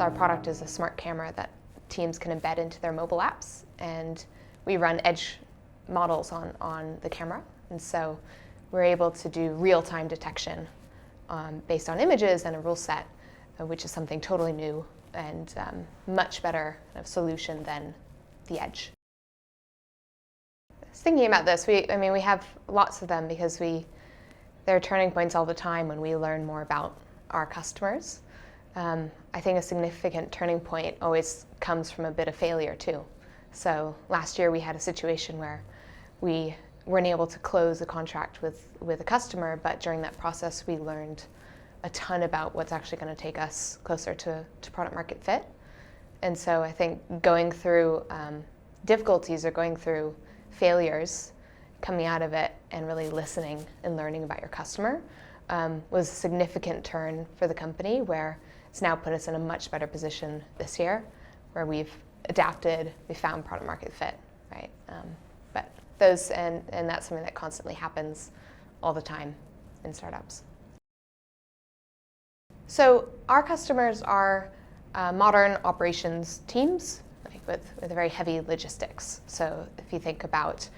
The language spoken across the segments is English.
So our product is a smart camera that teams can embed into their mobile apps, and we run edge models on the camera. And so we're able to do real-time detection based on images and a rule set, which is something totally new and much better kind of solution than the edge. Thinking about this, we have lots of them because there are turning points all the time when we learn more about our customers. I think a significant turning point always comes from a bit of failure too. So last year we had a situation where we weren't able to close a contract with a customer, but during that process we learned a ton about what's actually going to take us closer to product market fit. And so I think going through difficulties or going through failures, coming out of it and really listening and learning about your customer was a significant turn for the company, where it's now put us in a much better position this year, where we've adapted, we found product market fit, right? But those, and that's something that constantly happens all the time in startups. So our customers are modern operations teams, like with very heavy logistics. So if you think about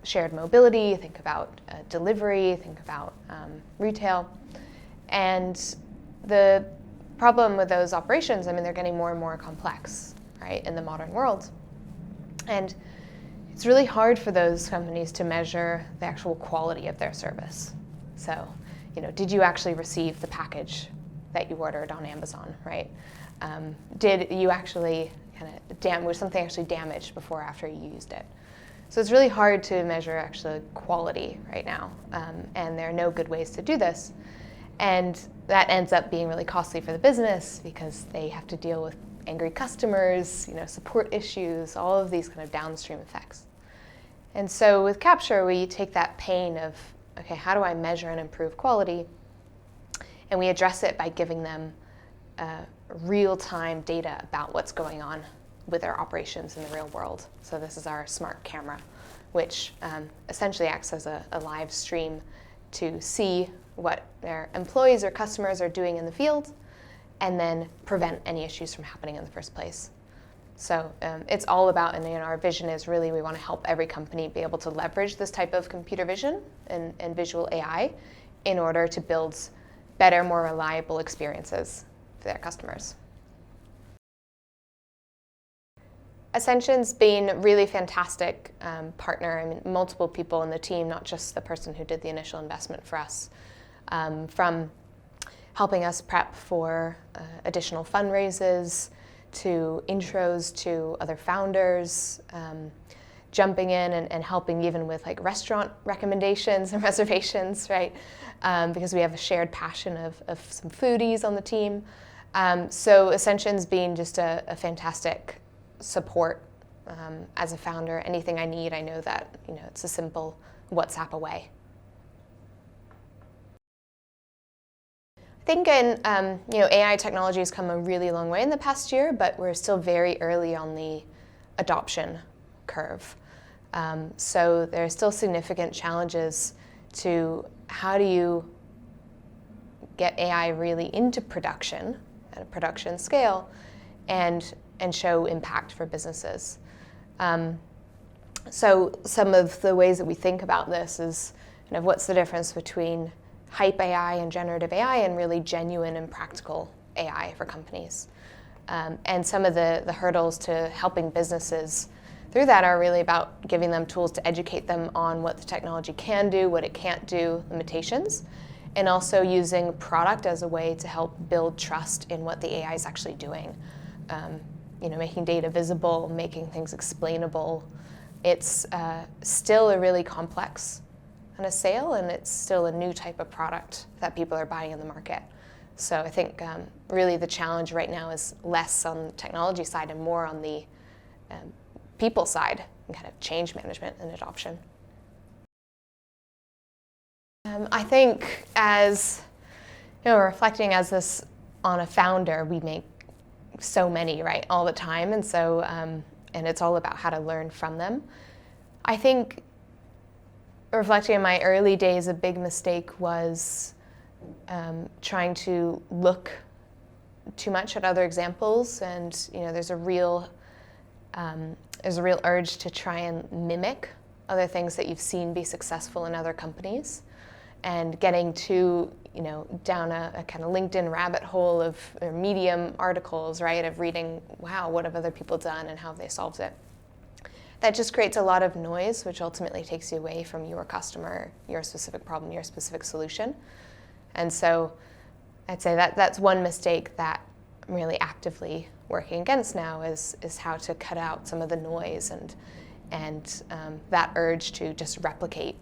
shared mobility, think about delivery, think about retail. And the problem with those operations, they're getting more and more complex, right, in the modern world. And it's really hard for those companies to measure the actual quality of their service. So, did you actually receive the package that you ordered on Amazon, right? Did you actually was something actually damaged before or after you used it? So it's really hard to measure actual quality right now, and there are no good ways to do this. And that ends up being really costly for the business because they have to deal with angry customers, support issues, all of these kind of downstream effects. And so with Captur, we take that pain of, okay, how do I measure and improve quality? And we address it by giving them real-time data about what's going on with their operations in the real world. So this is our smart camera, which essentially acts as a live stream to see what their employees or customers are doing in the field, and then prevent any issues from happening in the first place. So it's all about, and our vision is really, we want to help every company be able to leverage this type of computer vision and visual AI in order to build better, more reliable experiences for their customers. Ascension's been a really fantastic partner. Multiple people in the team, not just the person who did the initial investment for us, from helping us prep for additional fundraises, to intros to other founders, jumping in and helping even with restaurant recommendations and reservations, right? Because we have a shared passion of some foodies on the team. So Ascension's been just a fantastic support as a founder. Anything I need, I know that it's a simple WhatsApp away. I think AI technology has come a really long way in the past year, but we're still very early on the adoption curve. So there are still significant challenges to how do you get AI really into production at a production scale and show impact for businesses. So some of the ways that we think about this is what's the difference between hype AI and generative AI and really genuine and practical AI for companies. And some of the hurdles to helping businesses through that are really about giving them tools to educate them on what the technology can do, what it can't do, limitations, and also using product as a way to help build trust in what the AI is actually doing. Making data visible, making things explainable. It's still a really complex kind of sale, and it's still a new type of product that people are buying in the market. So I think really the challenge right now is less on the technology side and more on the people side and kind of change management and adoption. I think as reflecting as this on a founder, we make so many, right, all the time, and so and it's all about how to learn from them. I think reflecting on my early days, a big mistake was trying to look too much at other examples, and there's a real urge to try and mimic other things that you've seen be successful in other companies, and getting to down a kind of LinkedIn rabbit hole of Medium articles, right, of reading, wow, what have other people done and how have they solved it. That just creates a lot of noise, which ultimately takes you away from your customer, your specific problem, your specific solution. And so I'd say that's one mistake that I'm really actively working against now is how to cut out some of the noise and that urge to just replicate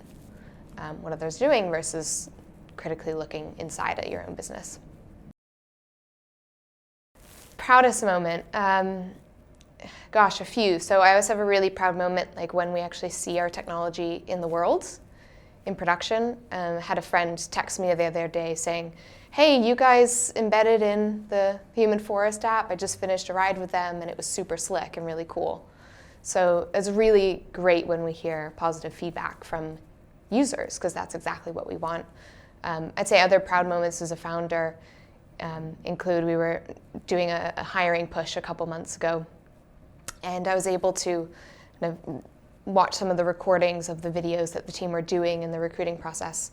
what others are doing versus critically looking inside at your own business. Proudest moment. Gosh, a few. So I always have a really proud moment, like when we actually see our technology in the world, in production. Had a friend text me the other day saying, hey, you guys embedded in the Human Forest app. I just finished a ride with them and it was super slick and really cool. So it's really great when we hear positive feedback from users, because that's exactly what we want. I'd say other proud moments as a founder include we were doing a hiring push a couple months ago, and I was able to kind of watch some of the recordings of the videos that the team were doing in the recruiting process.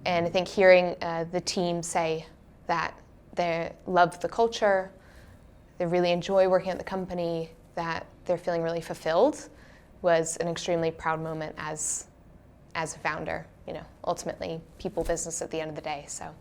And I think hearing the team say that they love the culture, they really enjoy working at the company, that they're feeling really fulfilled was an extremely proud moment as a founder. Ultimately people business at the end of the day. So